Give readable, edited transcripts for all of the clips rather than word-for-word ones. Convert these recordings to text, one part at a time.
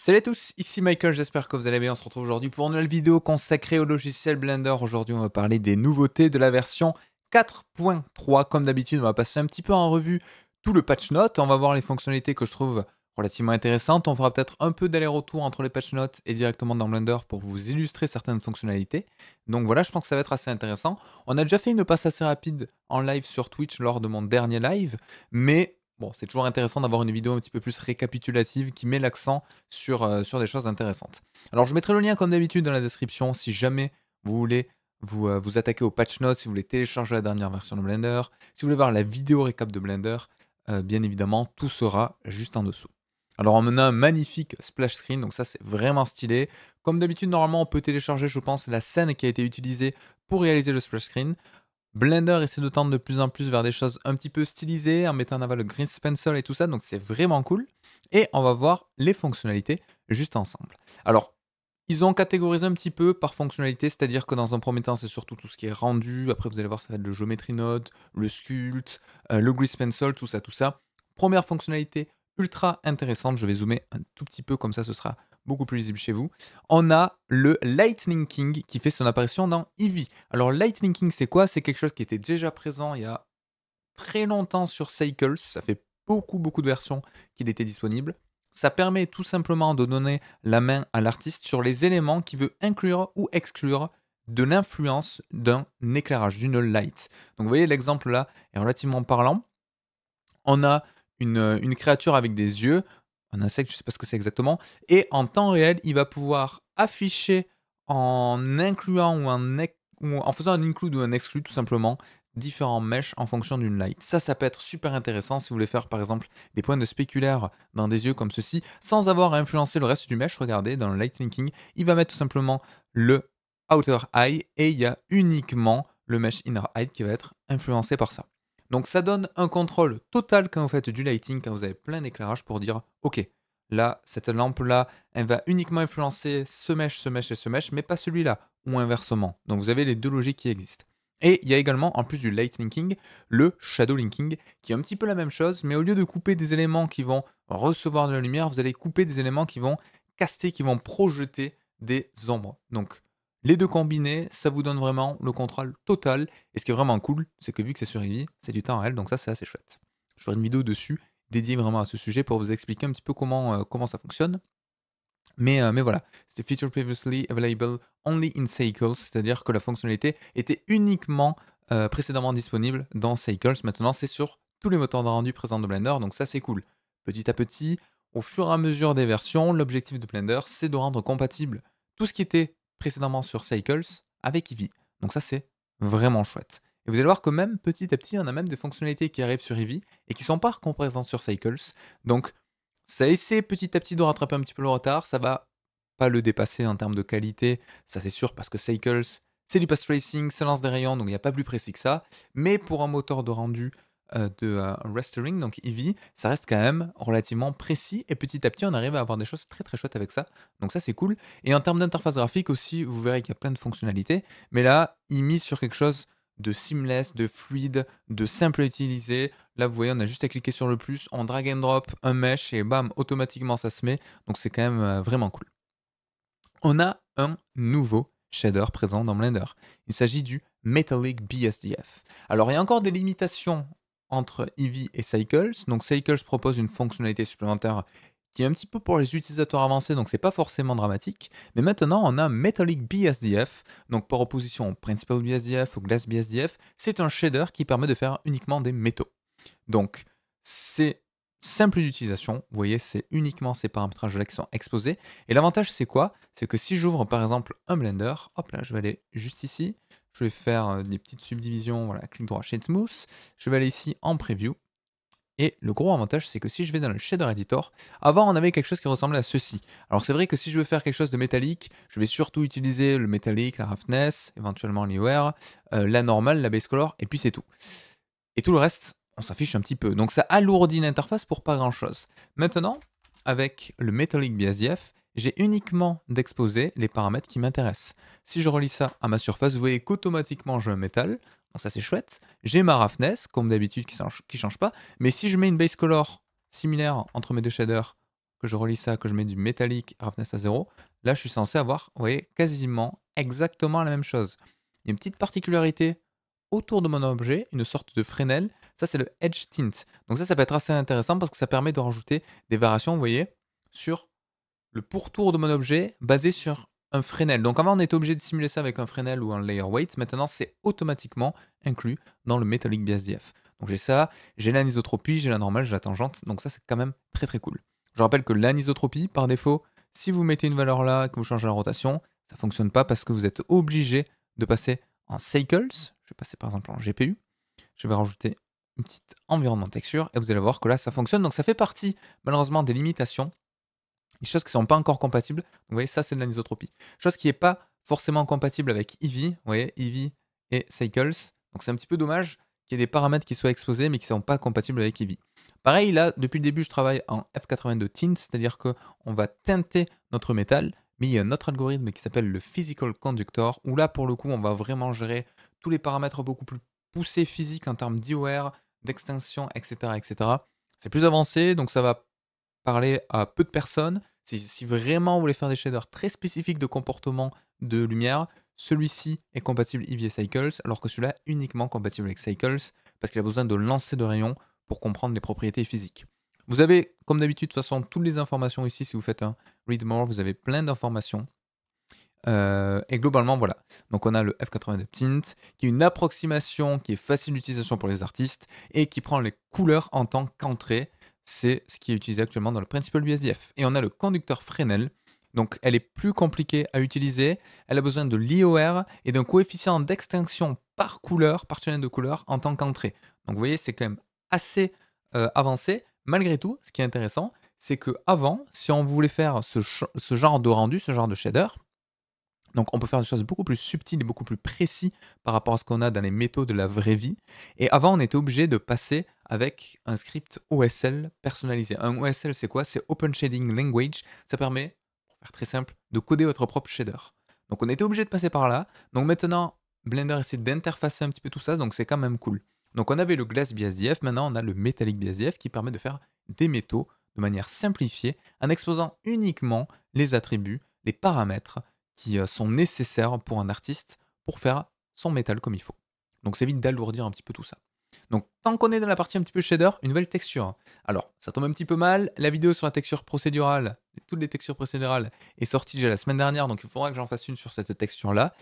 Salut à tous, ici Michael, j'espère que vous allez bien. On se retrouve aujourd'hui pour une nouvelle vidéo consacrée au logiciel Blender. Aujourd'hui, on va parler des nouveautés de la version 4.3. Comme d'habitude, on va passer un petit peu en revue tout le patch note. On va voir les fonctionnalités que je trouve relativement intéressantes. On fera peut-être un peu d'aller-retour entre les patch notes et directement dans Blender pour vous illustrer certaines fonctionnalités. Donc voilà, je pense que ça va être assez intéressant. On a déjà fait une passe assez rapide en live sur Twitch lors de mon dernier live, mais bon, c'est toujours intéressant d'avoir une vidéo un petit peu plus récapitulative qui met l'accent sur des choses intéressantes. Alors je mettrai le lien comme d'habitude dans la description si jamais vous voulez vous attaquer au patch notes, si vous voulez télécharger la dernière version de Blender, si vous voulez voir la vidéo récap de Blender, bien évidemment tout sera juste en dessous. Alors on a un magnifique splash screen, donc ça c'est vraiment stylé. Comme d'habitude, normalement on peut télécharger, je pense, la scène qui a été utilisée pour réaliser le splash screen. Blender essaie de tendre de plus en plus vers des choses un petit peu stylisées, en mettant en avant le green pencil et tout ça, donc c'est vraiment cool. Et on va voir les fonctionnalités juste ensemble. Alors, ils ont catégorisé un petit peu par fonctionnalité, c'est-à-dire que dans un premier temps, c'est surtout tout ce qui est rendu. Après, vous allez voir, ça va être le Geometry Node, le Sculpt, le Grease Pencil, tout ça, tout ça. Première fonctionnalité ultra intéressante. Je vais zoomer un tout petit peu, comme ça, ce sera beaucoup plus lisible chez vous. On a le Lightning King qui fait son apparition dans Eevee. Alors, Lightning King, c'est quoi? C'est quelque chose qui était déjà présent il y a très longtemps sur Cycles. Ça fait beaucoup de versions qu'il était disponible. Ça permet tout simplement de donner la main à l'artiste sur les éléments qu'il veut inclure ou exclure de l'influence d'un éclairage, d'une light. Donc vous voyez, l'exemple là est relativement parlant. On a une créature avec des yeux, un insecte, je ne sais pas ce que c'est exactement, et en temps réel, il va pouvoir afficher en incluant ou en faisant un include ou un exclude tout simplement différents meshes en fonction d'une light. Ça peut être super intéressant si vous voulez faire par exemple des points de spéculaire dans des yeux comme ceci, sans avoir à influencer le reste du mesh. Regardez, dans le light linking, il va mettre tout simplement le outer eye et il y a uniquement le mesh inner eye qui va être influencé par ça. Donc ça donne un contrôle total quand vous faites du lighting, quand vous avez plein d'éclairage pour dire ok, là, cette lampe-là, elle va uniquement influencer ce mesh, ce mesh et ce mesh, mais pas celui-là, ou inversement. Donc vous avez les deux logiques qui existent. Et il y a également, en plus du light linking, le shadow linking, qui est un petit peu la même chose, mais au lieu de couper des éléments qui vont recevoir de la lumière, vous allez couper des éléments qui vont caster, qui vont projeter des ombres. Donc les deux combinés, ça vous donne vraiment le contrôle total. Et ce qui est vraiment cool, c'est que vu que c'est sur Eevee, c'est du temps réel, donc ça c'est assez chouette. Je ferai une vidéo dessus, dédiée vraiment à ce sujet, pour vous expliquer un petit peu comment ça fonctionne. Mais voilà, c'était Feature Previously Available Only in Cycles, c'est-à-dire que la fonctionnalité était uniquement précédemment disponible dans Cycles. Maintenant, c'est sur tous les moteurs de rendu présents de Blender, donc ça c'est cool. Petit à petit, au fur et à mesure des versions, l'objectif de Blender, c'est de rendre compatible tout ce qui était précédemment sur Cycles avec Eevee. Donc ça c'est vraiment chouette. Et vous allez voir que même petit à petit, on a même des fonctionnalités qui arrivent sur Eevee et qui sont pas encore présentes sur Cycles. Donc ça essaie petit à petit de rattraper un petit peu le retard, ça va pas le dépasser en termes de qualité, ça c'est sûr, parce que Cycles, c'est du path tracing, ça lance des rayons, donc il n'y a pas plus précis que ça. Mais pour un moteur de rendu de restoring, donc Eevee, ça reste quand même relativement précis, et petit à petit on arrive à avoir des choses très chouettes avec ça, donc ça c'est cool. Et en termes d'interface graphique aussi, vous verrez qu'il y a plein de fonctionnalités, mais là, il mise sur quelque chose de seamless, de fluide, de simple à utiliser. Là, vous voyez, on a juste à cliquer sur le plus, on drag and drop un mesh et bam, automatiquement ça se met. Donc c'est quand même vraiment cool. On a un nouveau shader présent dans Blender. Il s'agit du Metallic BSDF. Alors, il y a encore des limitations entre Eevee et Cycles. Donc, Cycles propose une fonctionnalité supplémentaire qui est un petit peu pour les utilisateurs avancés, donc c'est pas forcément dramatique. Mais maintenant, on a Metallic BSDF, donc par opposition au Principal BSDF ou Glass BSDF, c'est un shader qui permet de faire uniquement des métaux. Donc, c'est simple d'utilisation. Vous voyez, c'est uniquement ces paramétrages-là qui sont exposés. Et l'avantage, c'est quoi? C'est que si j'ouvre par exemple un Blender, hop là, je vais aller juste ici, je vais faire des petites subdivisions, voilà, clic droit, Shade Smooth, je vais aller ici en Preview. Et le gros avantage, c'est que si je vais dans le Shader Editor, avant on avait quelque chose qui ressemblait à ceci. Alors c'est vrai que si je veux faire quelque chose de métallique, je vais surtout utiliser le métallique, la roughness, éventuellement l'IOR, la normale, la base color, et puis c'est tout. Et tout le reste, on s'affiche un petit peu. Donc ça alourdit l'interface pour pas grand chose. Maintenant, avec le Metallic BSDF, j'ai uniquement d'exposer les paramètres qui m'intéressent. Si je relis ça à ma surface, vous voyez qu'automatiquement j'ai un métal, donc ça c'est chouette. J'ai ma roughness, comme d'habitude, qui change pas. Mais si je mets une base color similaire entre mes deux shaders, que je relis ça, que je mets du métallique roughness à 0, là je suis censé avoir, vous voyez, quasiment exactement la même chose. Il y a une petite particularité autour de mon objet, une sorte de Fresnel, ça c'est le Edge Tint. Donc ça peut être assez intéressant parce que ça permet de rajouter des variations, vous voyez, sur le pourtour de mon objet basé sur un Fresnel. Donc avant on était obligé de simuler ça avec un Fresnel ou un layer weight, maintenant c'est automatiquement inclus dans le Metallic BSDF. Donc j'ai ça, j'ai l'anisotropie, j'ai la normale, j'ai la tangente, donc ça c'est quand même très très cool. Je rappelle que l'anisotropie, par défaut, si vous mettez une valeur là et que vous changez la rotation, ça ne fonctionne pas parce que vous êtes obligé de passer en cycles. Je vais passer par exemple en GPU. Je vais rajouter une petite environnement texture et vous allez voir que là ça fonctionne. Donc ça fait partie malheureusement des limitations, des choses qui ne sont pas encore compatibles. Donc vous voyez, ça c'est de l'anisotropie. Chose qui n'est pas forcément compatible avec Eevee. Vous voyez, Eevee et Cycles. Donc c'est un petit peu dommage qu'il y ait des paramètres qui soient exposés mais qui ne sont pas compatibles avec Eevee. Pareil, là, depuis le début, je travaille en F82 Tint, c'est-à-dire qu'on va teinter notre métal, mais il y a un autre algorithme qui s'appelle le Physical Conductor, où là, pour le coup, on va vraiment gérer tous les paramètres beaucoup plus poussés physiques en termes d'IOR, d'extinction, etc., etc. C'est plus avancé, donc ça va parler à peu de personnes. Si vraiment vous voulez faire des shaders très spécifiques de comportement de lumière, celui-ci est compatible Eevee Cycles, alors que celui-là est uniquement compatible avec Cycles, parce qu'il a besoin de lancer de rayons pour comprendre les propriétés physiques. Vous avez, comme d'habitude, de toute façon, toutes les informations ici. Si vous faites un Read More, vous avez plein d'informations. Et globalement, voilà. Donc on a le F82 Tint, qui est une approximation qui est facile d'utilisation pour les artistes et qui prend les couleurs en tant qu'entrée. C'est ce qui est utilisé actuellement dans le Principal BSDF. Et on a le conducteur Fresnel. Donc elle est plus compliquée à utiliser. Elle a besoin de l'IOR et d'un coefficient d'extinction par couleur, par channel de couleur, en tant qu'entrée. Donc vous voyez, c'est quand même assez avancé. Malgré tout, ce qui est intéressant, c'est que avant, si on voulait faire ce genre de rendu, ce genre de shader, donc on peut faire des choses beaucoup plus subtiles et beaucoup plus précis par rapport à ce qu'on a dans les métaux de la vraie vie. Et avant, on était obligé de passer avec un script OSL personnalisé. Un OSL, c'est quoi? C'est Open Shading Language. Ça permet, pour faire très simple, de coder votre propre shader. Donc on était obligé de passer par là. Donc maintenant, Blender essaie d'interfacer un petit peu tout ça, donc c'est quand même cool. Donc on avait le Glass BSDF, maintenant on a le Metallic BSDF qui permet de faire des métaux de manière simplifiée en exposant uniquement les attributs, les paramètres qui sont nécessaires pour un artiste pour faire son métal comme il faut. Donc ça évite d'alourdir un petit peu tout ça. Donc tant qu'on est dans la partie un petit peu shader, une nouvelle texture. Alors ça tombe un petit peu mal, la vidéo sur la texture procédurale, toutes les textures procédurales est sortie déjà la semaine dernière, donc il faudra que j'en fasse une sur cette texture là.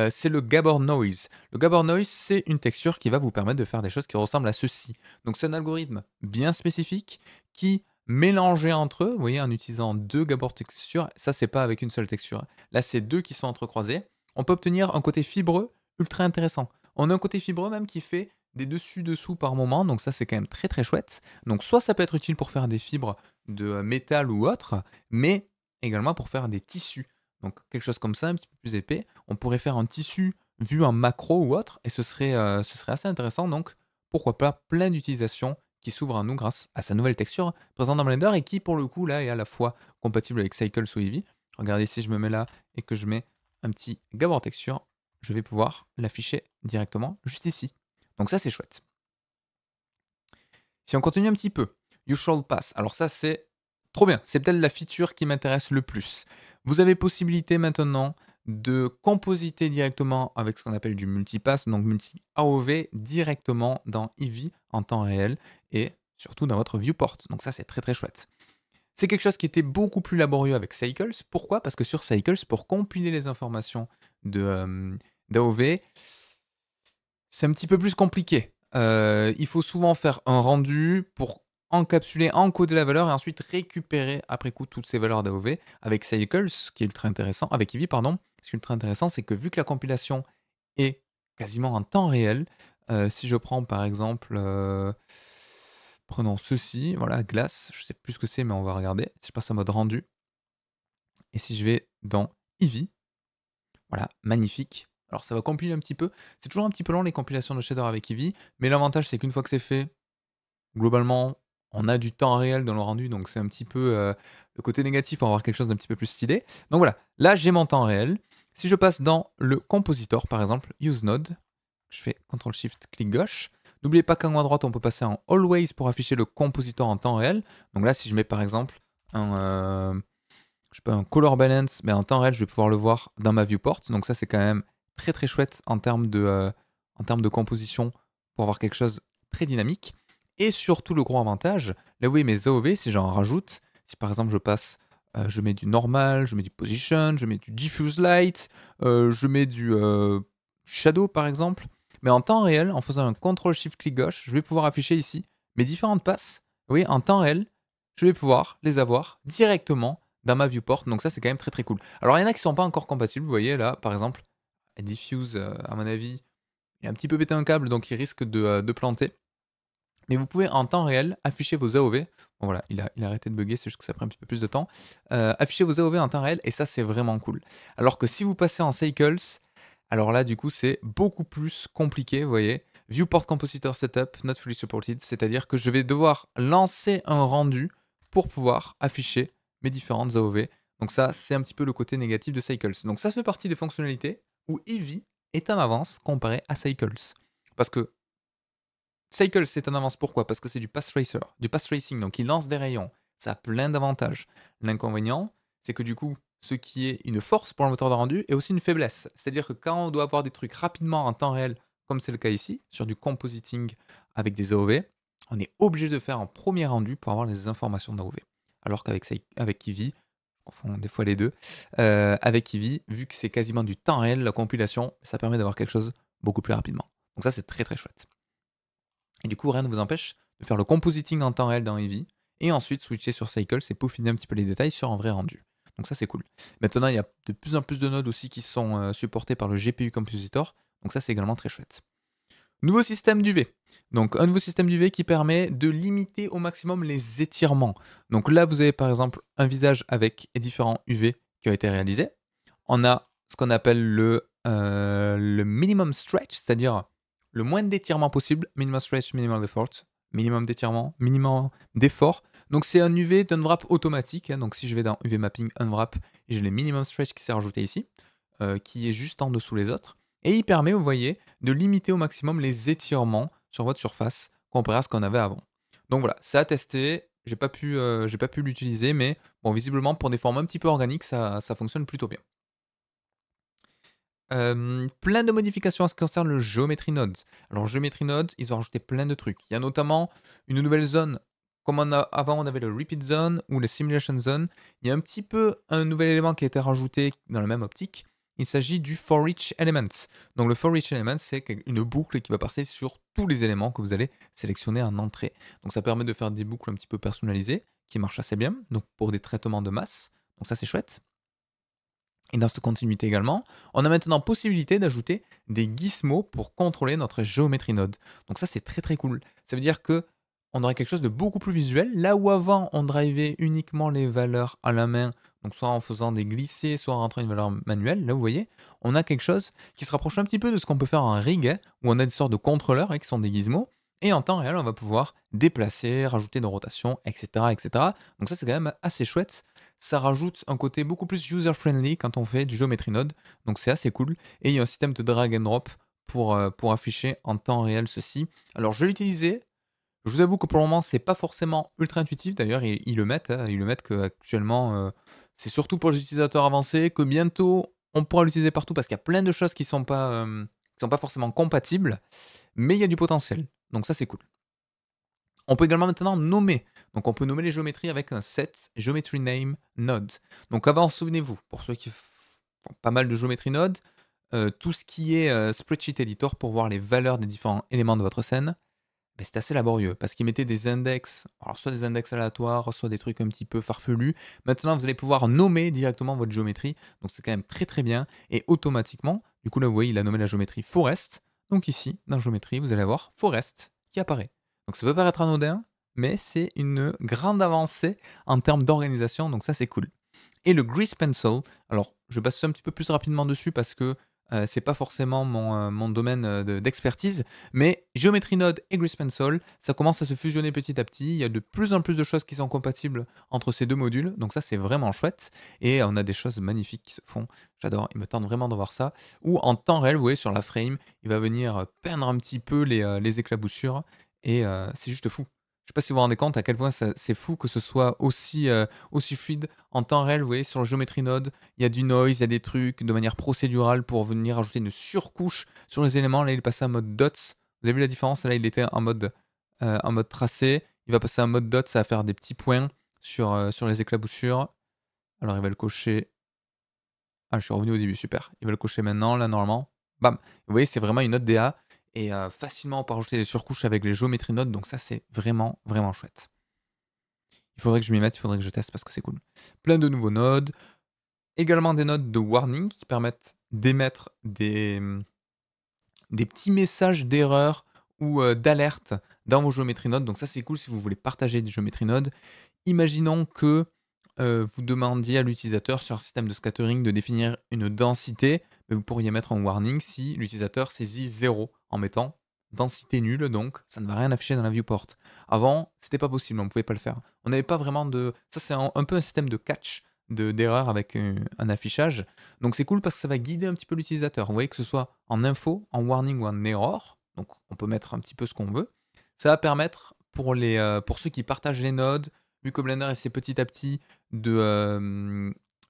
C'est le Gabor Noise. Le Gabor Noise, c'est une texture qui va vous permettre de faire des choses qui ressemblent à ceci. Donc c'est un algorithme bien spécifique qui, mélangé entre eux, vous voyez, en utilisant deux Gabor textures, ça c'est pas avec une seule texture, là c'est deux qui sont entrecroisés, on peut obtenir un côté fibreux ultra intéressant. On a un côté fibreux même qui fait des dessus-dessous par moment, donc ça c'est quand même très très chouette. Donc soit ça peut être utile pour faire des fibres de métal ou autre, mais également pour faire des tissus. Donc quelque chose comme ça, un petit peu plus épais. On pourrait faire un tissu vu en macro ou autre, et ce serait assez intéressant. Donc pourquoi pas plein d'utilisations qui s'ouvrent à nous grâce à sa nouvelle texture présente dans Blender et qui pour le coup là est à la fois compatible avec Cycles ou Eevee. Regardez, si je me mets là et que je mets un petit Gabor texture, je vais pouvoir l'afficher directement juste ici. Donc ça c'est chouette. Si on continue un petit peu, You Shall Pass. Alors ça c'est trop bien, c'est peut-être la feature qui m'intéresse le plus. Vous avez possibilité maintenant de compositer directement avec ce qu'on appelle du multipass, donc multi-AOV directement dans Eevee en temps réel et surtout dans votre viewport. Donc ça c'est très très chouette. C'est quelque chose qui était beaucoup plus laborieux avec Cycles. Pourquoi? Parce que sur Cycles, pour compiler les informations d'AOV, c'est un petit peu plus compliqué. Il faut souvent faire un rendu pour encapsuler, encoder la valeur et ensuite récupérer après coup toutes ces valeurs d'AOV. Avec Cycles, ce qui est ultra intéressant, avec Eevee, pardon, ce qui est ultra intéressant, c'est que vu que la compilation est quasiment en temps réel, si je prends par exemple, prenons ceci, voilà, glace, je sais plus ce que c'est, mais on va regarder. Si je passe en mode rendu, et si je vais dans Eevee, voilà, magnifique. Alors ça va compiler un petit peu. C'est toujours un petit peu long les compilations de shader avec Eevee, mais l'avantage c'est qu'une fois que c'est fait, globalement, on a du temps réel dans le rendu, donc c'est un petit peu le côté négatif pour avoir quelque chose d'un petit peu plus stylé. Donc voilà, là j'ai mon temps réel. Si je passe dans le compositor, par exemple, Use Node, je fais CTRL-SHIFT, clic gauche. N'oubliez pas qu'en haut à droite, on peut passer en Always pour afficher le compositor en temps réel. Donc là, si je mets par exemple je sais pas, un color balance, mais en temps réel, je vais pouvoir le voir dans ma viewport. Donc ça, c'est quand même très très chouette en termes de composition pour avoir quelque chose de très dynamique. Et surtout, le gros avantage, là vous voyez mes AOV, si j'en rajoute, si par exemple je mets du normal, je mets du position, je mets du diffuse light, je mets du shadow par exemple, mais en temps réel, en faisant un CTRL-SHIFT-clic gauche, je vais pouvoir afficher ici mes différentes passes. Vous voyez, en temps réel, je vais pouvoir les avoir directement dans ma viewport. Donc ça, c'est quand même très très cool. Alors, il y en a qui ne sont pas encore compatibles. Vous voyez là, par exemple, Diffuse, à mon avis, il a un petit peu pété un câble, donc il risque de planter. Mais vous pouvez en temps réel afficher vos AOV. Bon voilà, il a arrêté de bugger, c'est juste que ça prend un petit peu plus de temps. Afficher vos AOV en temps réel, et ça, c'est vraiment cool. Alors que si vous passez en Cycles, alors là, du coup, c'est beaucoup plus compliqué, vous voyez. Viewport Compositor Setup, not fully supported, c'est-à-dire que je vais devoir lancer un rendu pour pouvoir afficher mes différentes AOV. Donc ça, c'est un petit peu le côté négatif de Cycles. Donc ça fait partie des fonctionnalités où Eevee est en avance comparé à Cycles. Parce que Cycles est en avance, pourquoi? Parce que c'est du path racing, donc il lance des rayons. Ça a plein d'avantages. L'inconvénient, c'est que du coup, ce qui est une force pour le moteur de rendu est aussi une faiblesse. C'est-à-dire que quand on doit avoir des trucs rapidement en temps réel, comme c'est le cas ici, sur du compositing avec des AOV, on est obligé de faire un premier rendu pour avoir les informations d'AOV. Alors qu'avec Eevee, je confonds des fois les deux, avec Eevee, vu que c'est quasiment du temps réel, la compilation, ça permet d'avoir quelque chose beaucoup plus rapidement. Donc ça, c'est très très chouette. Et du coup, rien ne vous empêche de faire le compositing en temps réel dans Eevee, et ensuite switcher sur Cycles et peaufiner un petit peu les détails sur un vrai rendu. Donc ça, c'est cool. Maintenant, il y a de plus en plus de nodes aussi qui sont supportés par le GPU Compositor, donc ça, c'est également très chouette. Nouveau système d'UV. Donc un nouveau système d'UV qui permet de limiter au maximum les étirements. Donc là, vous avez par exemple un visage avec différents UV qui ont été réalisés. On a ce qu'on appelle le minimum stretch, c'est-à-dire le moins d'étirement possible. Minimum stretch, minimum effort. Minimum d'étirement, minimum d'effort. Donc c'est un UV d'unwrap automatique. Hein. Donc si je vais dans UV mapping unwrap, j'ai le minimum stretch qui s'est rajouté ici, qui est juste en dessous les autres. Et il permet, vous voyez, de limiter au maximum les étirements sur votre surface comparé à ce qu'on avait avant. Donc voilà, c'est à tester. J'ai pas pu l'utiliser, mais bon, visiblement pour des formes un petit peu organiques, ça fonctionne plutôt bien. Plein de modifications en ce qui concerne le Geometry Node. Alors Geometry Node, ils ont rajouté plein de trucs. Il y a notamment une nouvelle zone, comme avant on avait le Repeat Zone ou le Simulation Zone. Il y a un petit peu un nouvel élément qui a été rajouté dans la même optique. Il s'agit du For Each Element. Donc le For Each Element, c'est une boucle qui va passer sur tous les éléments que vous allez sélectionner en entrée. Donc ça permet de faire des boucles un petit peu personnalisées, qui marchent assez bien, donc pour des traitements de masse. Donc ça c'est chouette. Et dans cette continuité également, on a maintenant possibilité d'ajouter des gizmos pour contrôler notre Geometry Node. Donc ça, c'est très très cool. Ça veut dire que on aurait quelque chose de beaucoup plus visuel, là où avant on drivait uniquement les valeurs à la main, donc soit en faisant des glissés, soit en rentrant une valeur manuelle. Là, vous voyez, on a quelque chose qui se rapproche un petit peu de ce qu'on peut faire en rig, hein, où on a des sortes de contrôleurs qui sont des gizmos. Et en temps réel, on va pouvoir déplacer, rajouter des rotations, etc. etc. Donc ça, c'est quand même assez chouette. Ça rajoute un côté beaucoup plus user-friendly quand on fait du Geometry Node. Donc c'est assez cool. Et il y a un système de drag and drop pour afficher en temps réel ceci. Alors je l'ai utilisé. Je vous avoue que pour le moment, c'est pas forcément ultra intuitif. D'ailleurs, ils le mettent. Hein, ils le mettent qu'actuellement, c'est surtout pour les utilisateurs avancés, que bientôt, on pourra l'utiliser partout parce qu'il y a plein de choses qui sont pas forcément compatibles. Mais il y a du potentiel. Donc ça, c'est cool. On peut également maintenant nommer. Donc on peut nommer les géométries avec un set Geometry Name Node. Donc avant, souvenez-vous, pour ceux qui font pas mal de Geometry Node, tout ce qui est Spreadsheet Editor pour voir les valeurs des différents éléments de votre scène, ben, c'est assez laborieux parce qu'ils mettaient des index, alors soit des index aléatoires, soit des trucs un petit peu farfelus. Maintenant, vous allez pouvoir nommer directement votre géométrie, donc c'est quand même très très bien. Et automatiquement, du coup là vous voyez, il a nommé la géométrie Forest. Donc ici, dans Géométrie, vous allez avoir Forest qui apparaît. Donc ça peut paraître anodin, mais c'est une grande avancée en termes d'organisation, donc ça c'est cool. Et le Grease Pencil, alors je passe un petit peu plus rapidement dessus parce que c'est pas forcément mon domaine d'expertise, mais Geometry Node et Grease Pencil, ça commence à se fusionner petit à petit. Il y a de plus en plus de choses qui sont compatibles entre ces deux modules, donc ça c'est vraiment chouette. Et on a des choses magnifiques qui se font. J'adore, il me tente vraiment de voir ça. Ou en temps réel, vous voyez, sur la frame, il va venir peindre un petit peu les éclaboussures, et c'est juste fou. sais pas si vous vous rendez compte à quel point c'est fou que ce soit aussi fluide en temps réel. Vous voyez, sur le Geometry Node, il y a du noise, il y a des trucs de manière procédurale pour venir ajouter une surcouche sur les éléments. Là, il est passé en mode dots. Vous avez vu la différence? Là, il était en mode tracé. Il va passer en mode dot, ça va faire des petits points sur les éclaboussures. Alors, il va le cocher. Ah, je suis revenu au début, super. Il va le cocher maintenant, là, normalement. Bam! Vous voyez, c'est vraiment une note DA. Et facilement, on peut rajouter des surcouches avec les géométries nodes. Donc ça, c'est vraiment, vraiment chouette. Il faudrait que je m'y mette, il faudrait que je teste parce que c'est cool. Plein de nouveaux nodes. Également des nodes de warning qui permettent d'émettre des petits messages d'erreur ou d'alerte dans vos géométries nodes. Donc ça, c'est cool si vous voulez partager des géométries nodes. Imaginons que vous demandiez à l'utilisateur sur un système de scattering de définir une densité, mais vous pourriez mettre un warning si l'utilisateur saisit 0 en mettant densité nulle, donc ça ne va rien afficher dans la viewport. Avant, c'était pas possible, on ne pouvait pas le faire. On n'avait pas vraiment de... Ça, c'est un peu un système de catch d'erreur avec un affichage. Donc c'est cool parce que ça va guider un petit peu l'utilisateur. Vous voyez que ce soit en info, en warning ou en error, donc on peut mettre un petit peu ce qu'on veut. Ça va permettre pour ceux qui partagent les nodes, vu que Blender essaie petit à petit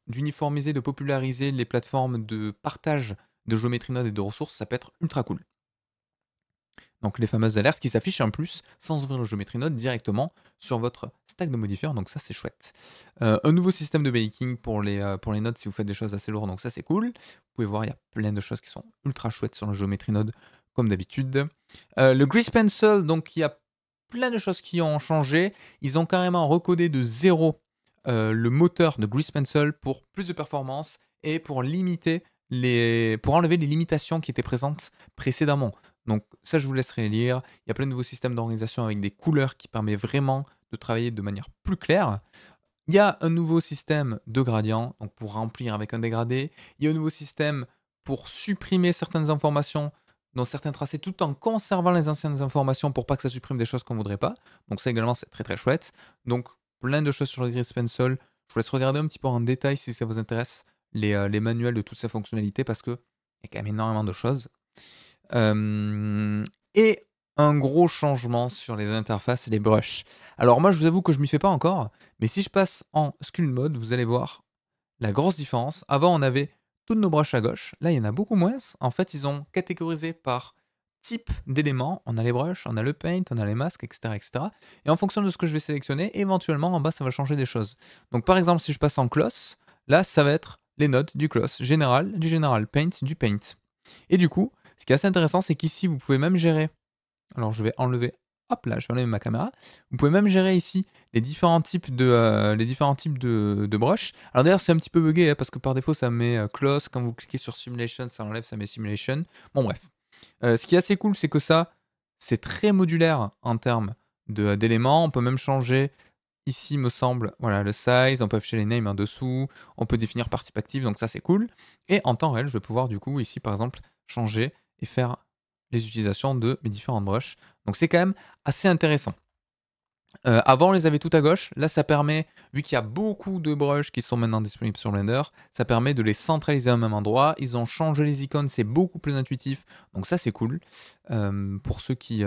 d'uniformiser, de populariser les plateformes de partage de géométrie node et de ressources, ça peut être ultra cool. Donc les fameuses alertes qui s'affichent en plus sans ouvrir le géométrie node directement sur votre stack de modifieurs, donc ça c'est chouette. Un nouveau système de baking pour les nodes si vous faites des choses assez lourdes, donc ça c'est cool. Vous pouvez voir, il y a plein de choses qui sont ultra chouettes sur le géométrie node comme d'habitude. Le Grease Pencil, donc il y a plein de choses qui ont changé. Ils ont carrément recodé de 0 le moteur de Grease Pencil pour plus de performance et pour enlever les limitations qui étaient présentes précédemment. Donc ça, je vous laisserai lire. Il y a plein de nouveaux systèmes d'organisation avec des couleurs qui permettent vraiment de travailler de manière plus claire. Il y a un nouveau système de gradient, donc pour remplir avec un dégradé. Il y a un nouveau système pour supprimer certaines informations dans certains tracés tout en conservant les anciennes informations pour pas que ça supprime des choses qu'on ne voudrait pas. Donc ça également, c'est très très chouette. Donc plein de choses sur le Grease Pencil. Je vous laisse regarder un petit peu en détail si ça vous intéresse les manuels de toutes ces fonctionnalités parce qu'il y a quand même énormément de choses. Et un gros changement sur les interfaces et les brushes. Alors moi, je vous avoue que je m'y fais pas encore, mais si je passe en Sculpt Mode, vous allez voir la grosse différence. Avant, on avait toutes nos brushes à gauche. Là, il y en a beaucoup moins. En fait, ils ont catégorisé par type d'éléments. On a les brushes, on a le paint, on a les masques, etc., etc. Et en fonction de ce que je vais sélectionner, éventuellement, en bas, ça va changer des choses. Donc par exemple, si je passe en Cloth, là, ça va être les nodes du Cloth, général, du général, paint, du paint. Et du coup, ce qui est assez intéressant, c'est qu'ici, vous pouvez même gérer... Alors, je vais enlever... Hop là, je vais enlever ma caméra. Vous pouvez même gérer ici les différents types de brushes. Alors d'ailleurs, c'est un petit peu bugué hein, parce que par défaut, ça met Close. Quand vous cliquez sur Simulation, ça enlève, ça met Simulation. Bon, bref. Ce qui est assez cool, c'est que ça, c'est très modulaire en termes d'éléments. On peut même changer ici, me semble, voilà, le size. On peut afficher les names en dessous. On peut définir par type active, donc ça, c'est cool. Et en temps réel, je vais pouvoir du coup, ici, par exemple, changer et faire les utilisations de mes différentes brushes. Donc c'est quand même assez intéressant. Avant, on les avait tout à gauche. Là, ça permet, vu qu'il y a beaucoup de brushes qui sont maintenant disponibles sur Blender, ça permet de les centraliser à un même endroit. Ils ont changé les icônes, c'est beaucoup plus intuitif. Donc ça, c'est cool. Pour ceux qui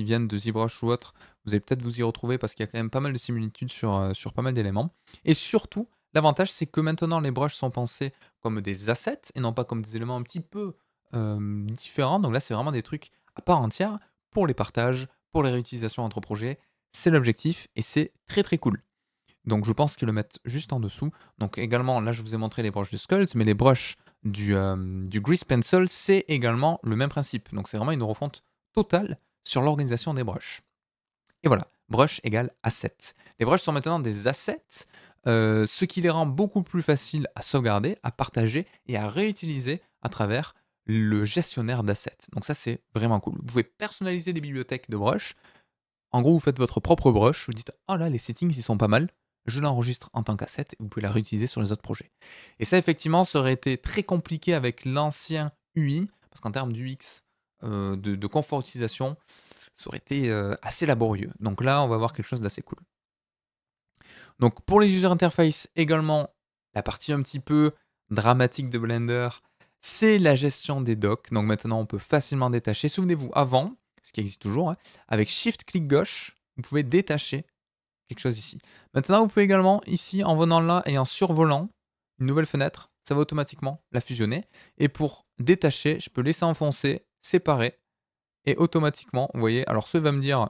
viennent de ZBrush ou autre, vous allez peut-être vous y retrouver parce qu'il y a quand même pas mal de similitudes sur pas mal d'éléments. Et surtout, l'avantage, c'est que maintenant, les brushes sont pensés comme des assets et non pas comme des éléments un petit peu différents. Donc là, c'est vraiment des trucs à part entière pour les partages, pour les réutilisations entre projets. C'est l'objectif et c'est très très cool. Donc je pense qu'ils le mettent juste en dessous. Donc également, là je vous ai montré les brushes de Sculpt, mais les brushes du Grease Pencil, c'est également le même principe. Donc c'est vraiment une refonte totale sur l'organisation des brushes. Et voilà, brush égale asset. Les brushes sont maintenant des assets, ce qui les rend beaucoup plus faciles à sauvegarder, à partager et à réutiliser à travers le gestionnaire d'assets. Donc ça c'est vraiment cool. Vous pouvez personnaliser des bibliothèques de brushes. En gros, vous faites votre propre brush, vous dites « Oh là, les settings, ils sont pas mal, je l'enregistre en tant qu'asset et vous pouvez la réutiliser sur les autres projets. » Et ça, effectivement, ça aurait été très compliqué avec l'ancien UI, parce qu'en termes d'UX, de confort d'utilisation, ça aurait été assez laborieux. Donc là, on va voir quelque chose d'assez cool. Donc pour les user interface, également, la partie un petit peu dramatique de Blender, c'est la gestion des docks. Donc maintenant, on peut facilement détacher. Souvenez-vous, avant, ce qui existe toujours, hein, avec Shift clic gauche, vous pouvez détacher quelque chose ici. Maintenant, vous pouvez également, ici, en venant là et en survolant une nouvelle fenêtre, ça va automatiquement la fusionner. Et pour détacher, je peux laisser enfoncer, séparer, et automatiquement, vous voyez, alors soit il va me dire,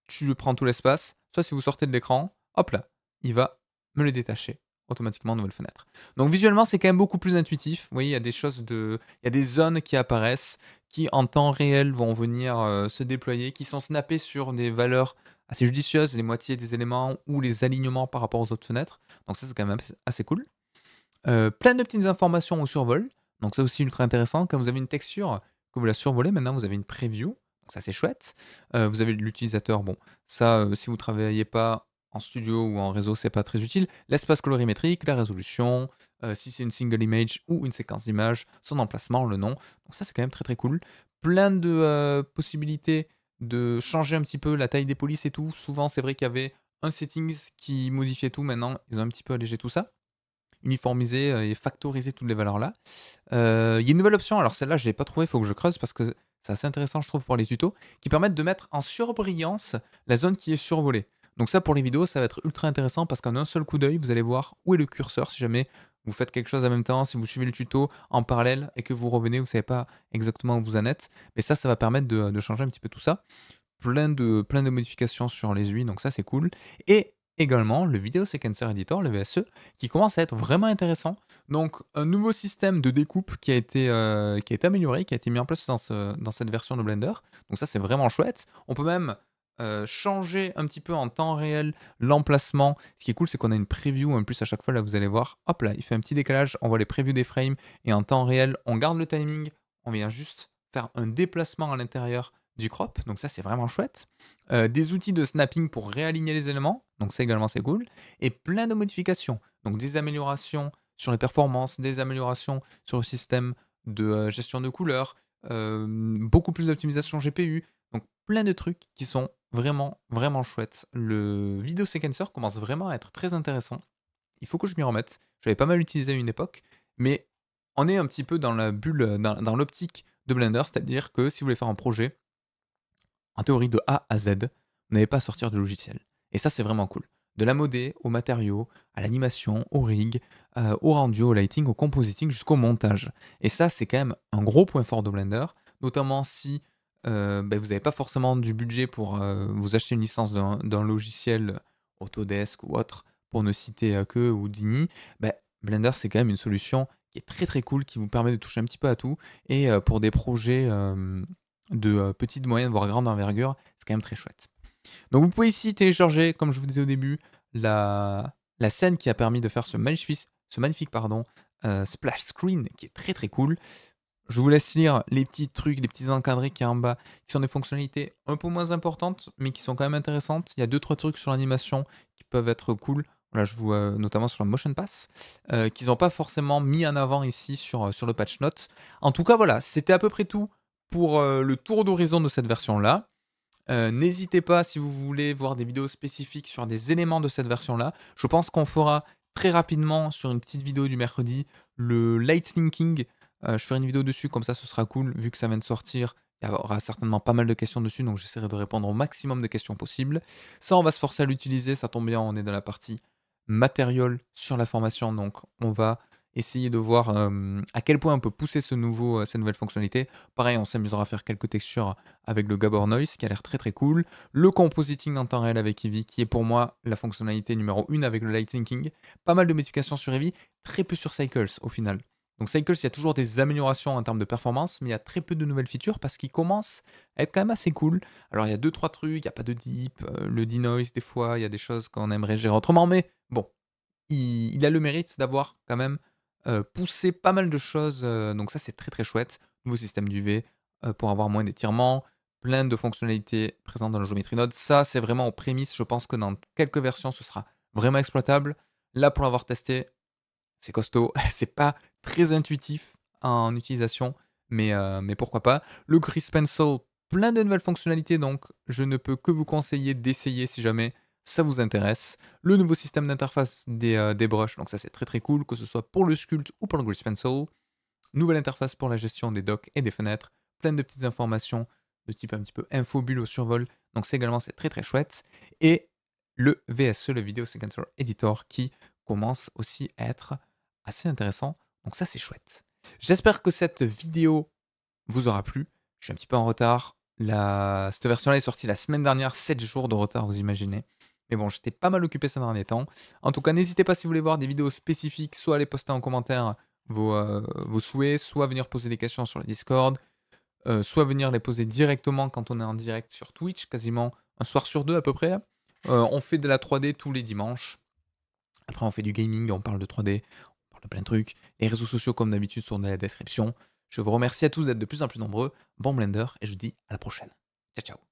tu prends tout l'espace, soit si vous sortez de l'écran, hop là, il va me le détacher automatiquement, nouvelle fenêtre. Donc visuellement, c'est quand même beaucoup plus intuitif. Vous voyez, il y a des choses il y a des zones qui apparaissent, qui en temps réel vont venir se déployer, qui sont snappées sur des valeurs assez judicieuses, les moitiés des éléments ou les alignements par rapport aux autres fenêtres. Donc ça, c'est quand même assez cool. Plein de petites informations au survol. Donc ça aussi ultra intéressant. Quand vous avez une texture, que vous la survolez, maintenant vous avez une preview. Donc ça c'est chouette. Vous avez l'utilisateur. Bon, ça, si vous ne travaillez pas en studio ou en réseau, c'est pas très utile. L'espace colorimétrique, la résolution, si c'est une single image ou une séquence d'images, son emplacement, le nom. Donc ça c'est quand même très très cool. Plein de possibilités de changer un petit peu la taille des polices et tout. Souvent c'est vrai qu'il y avait un settings qui modifiait tout. Maintenant ils ont un petit peu allégé tout ça, uniformiser et factoriser toutes les valeurs là. Il y a une nouvelle option, alors celle-là je ne l'ai pas trouvée, il faut que je creuse parce que c'est assez intéressant je trouve pour les tutos, qui permettent de mettre en surbrillance la zone qui est survolée. Donc ça pour les vidéos ça va être ultra intéressant parce qu'en un seul coup d'œil vous allez voir où est le curseur si jamais vous faites quelque chose en même temps, si vous suivez le tuto en parallèle et que vous revenez, vous ne savez pas exactement où vous en êtes. Mais ça va permettre de changer un petit peu tout ça. Plein de modifications sur les UI, donc ça c'est cool. Et également le Video Sequencer Editor, le VSE, qui commence à être vraiment intéressant. Donc un nouveau système de découpe qui a été amélioré, qui a été mis en place dans cette version de Blender. Donc ça c'est vraiment chouette. On peut même changer un petit peu en temps réel l'emplacement. Ce qui est cool, c'est qu'on a une preview. En plus, à chaque fois, là, vous allez voir, hop là, il fait un petit décalage. On voit les previews des frames et en temps réel, on garde le timing. On vient juste faire un déplacement à l'intérieur du crop. Donc ça, c'est vraiment chouette. Des outils de snapping pour réaligner les éléments. Donc ça également, c'est cool. Et plein de modifications. Donc des améliorations sur les performances, des améliorations sur le système de gestion de couleurs, beaucoup plus d'optimisation GPU. Donc plein de trucs qui sont vraiment, vraiment chouettes. Le Video Sequencer commence vraiment à être très intéressant. Il faut que je m'y remette. J'avais pas mal utilisé à une époque, mais on est un petit peu dans la bulle, dans l'optique de Blender, c'est-à-dire que si vous voulez faire un projet, en théorie de A à Z, vous n'avez pas à sortir de logiciel. Et ça, c'est vraiment cool. De la modé, aux matériaux, à l'animation, au rig, au rendu, au lighting, au compositing, jusqu'au montage. Et ça, c'est quand même un gros point fort de Blender, notamment si vous n'avez pas forcément du budget pour vous acheter une licence d'un logiciel Autodesk ou autre, pour ne citer que Houdini. Blender, c'est quand même une solution qui est très très cool, qui vous permet de toucher un petit peu à tout. Et pour des projets de petite, moyenne, voire grande envergure, c'est quand même très chouette. Donc vous pouvez ici télécharger, comme je vous disais au début, la scène qui a permis de faire ce magnifique splash screen qui est très très cool. Je vous laisse lire les petits trucs, les petits encadrés qui est en bas, qui sont des fonctionnalités un peu moins importantes, mais qui sont quand même intéressantes. Il y a 2-3 trucs sur l'animation qui peuvent être cool. Là, je vous notamment sur le Motion Pass, qu'ils n'ont pas forcément mis en avant ici sur le patch notes. En tout cas, voilà, c'était à peu près tout pour le tour d'horizon de cette version-là. N'hésitez pas si vous voulez voir des vidéos spécifiques sur des éléments de cette version-là. Je pense qu'on fera très rapidement sur une petite vidéo du mercredi le light linking. Je ferai une vidéo dessus, comme ça ce sera cool, vu que ça vient de sortir. Il y aura certainement pas mal de questions dessus, donc j'essaierai de répondre au maximum de questions possibles. Ça, on va se forcer à l'utiliser, ça tombe bien, on est dans la partie matériel sur la formation, donc on va essayer de voir à quel point on peut pousser cette nouvelle fonctionnalité. Pareil, on s'amusera à faire quelques textures avec le Gabor Noise, qui a l'air très très cool. Le compositing en temps réel avec Eevee, qui est pour moi la fonctionnalité numéro 1 avec le light linking. Pas mal de modifications sur Eevee, très peu sur Cycles au final. Donc Cycles, il y a toujours des améliorations en termes de performance, mais il y a très peu de nouvelles features parce qu'il commence à être quand même assez cool. Alors il y a 2-3 trucs, il n'y a pas de deep, le denoise des fois, il y a des choses qu'on aimerait gérer autrement, mais bon, il a le mérite d'avoir quand même poussé pas mal de choses, donc ça c'est très très chouette. Nouveau système d'UV pour avoir moins d'étirements, plein de fonctionnalités présentes dans le Geometry Node. Ça c'est vraiment aux prémices, je pense que dans quelques versions ce sera vraiment exploitable. Là pour l'avoir testé, c'est costaud, c'est pas très intuitif en utilisation, mais pourquoi pas. Le Grease Pencil, plein de nouvelles fonctionnalités, donc je ne peux que vous conseiller d'essayer si jamais ça vous intéresse. Le nouveau système d'interface des brushes, donc ça c'est très très cool, que ce soit pour le sculpt ou pour le Grease Pencil. Nouvelle interface pour la gestion des docks et des fenêtres, plein de petites informations de type un petit peu infobulle au survol. Donc c'est également c'est très chouette. Et le VSE, le Video Sequencer Editor, qui commence aussi à être assez intéressant. Donc ça c'est chouette. J'espère que cette vidéo vous aura plu. Je suis un petit peu en retard. Cette version-là est sortie la semaine dernière, 7 jours de retard, vous imaginez. Mais bon, j'étais pas mal occupé ces derniers temps. En tout cas, n'hésitez pas si vous voulez voir des vidéos spécifiques, soit à les poster en commentaire vos souhaits, soit venir poser des questions sur le Discord, soit venir les poser directement quand on est en direct sur Twitch, quasiment un soir sur deux à peu près. On fait de la 3D tous les dimanches. Après, on fait du gaming, on parle de 3D, on parle de plein de trucs. Les réseaux sociaux, comme d'habitude, sont dans la description. Je vous remercie à tous d'être de plus en plus nombreux. Bon Blender, et je vous dis à la prochaine. Ciao, ciao.